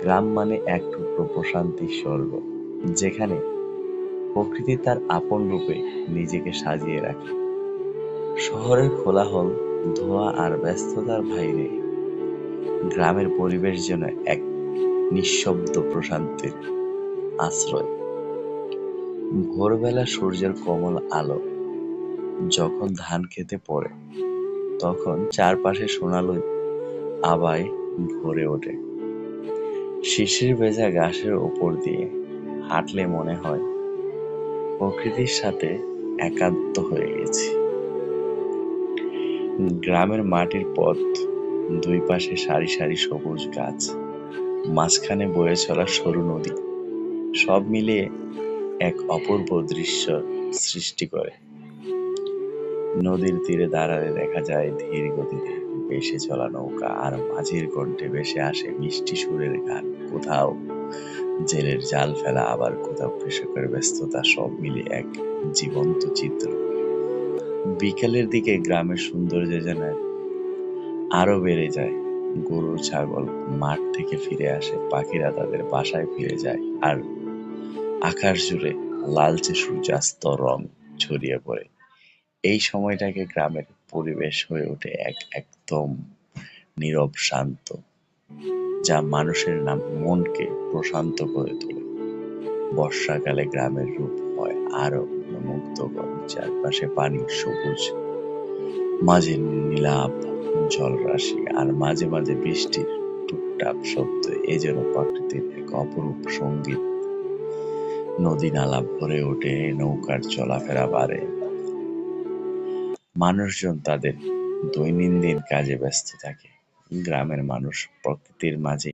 গ্রাম মানে এক টুকরো প্রশান্তির স্বর্গ, যেখানে প্রকৃতি তার আপন রূপে নিজেকে সাজিয়ে রাখে। শহরের কোলাহল, ধোঁয়া আর ব্যস্ততার বাইরে গ্রামের পরিবেশ যেন এক নিঃশব্দ প্রশান্তির আশ্রয়। ভোরবেলা সূর্যের কোমল আলো যখন ধান খেতে পড়ে, তখন চারপাশে সোনালি আভায় ভরে ওঠে। শিশির ভেজা ঘাসের ওপর দিয়ে হাঁটলে মনে হয় প্রকৃতির সাথে একাত্ম হয়ে গেছি। গ্রামের মাটির পথ, দুই পাশে সারি সারি সবুজ গাছ, মাঝখানে বয়ে চলা সরু নদী, সব মিলিয়ে এক অপূর্ব দৃশ্য সৃষ্টি করে। নদীর তীরে দাঁড়ালে দেখা যায় ধীর গতিতে ভেসে চলা নৌকা, আর মাঝির কণ্ঠে ভেসে আসে মিষ্টি সুরের গান। কোথাও জেলের জাল ফেলা, আবার কোথাও কৃষকের ব্যস্ততা, সব মিলে এক জীবন্ত চিত্র। বিকেলের দিকে গ্রামের সৌন্দর্য যেন আরো বেড়ে যায়। গরু ছাগল মাঠ থেকে ফিরে আসে, পাখিরা তাদের বাসায় ফিরে যায়, আর আকাশ জুড়ে লালচে সূর্যাস্ত রং ছড়িয়ে পড়ে। এই সময়টাকে গ্রামের পরিবেশ হয়ে ওঠে একদম নীরব শান্ত, যা মানুষের মনকে প্রশান্ত করে তোলে। বর্ষাকালে গ্রামের রূপ হয় আরো মুগ্ধকর, চারপাশে পানি, সবুজ, মাঝে নীলাভ জলরাশি, আর মাঝে মাঝে বৃষ্টির টুপটাপ শব্দ। এ যেন প্রকৃতির এক অপরূপ সঙ্গীত। নদী নালা ভরে ওঠে, নৌকার চলাফেরা বাড়ে, মানুষজন তাদের দৈনন্দিন কাজে ব্যস্ত থাকে। গ্রামের মানুষ প্রকৃতির মাঝে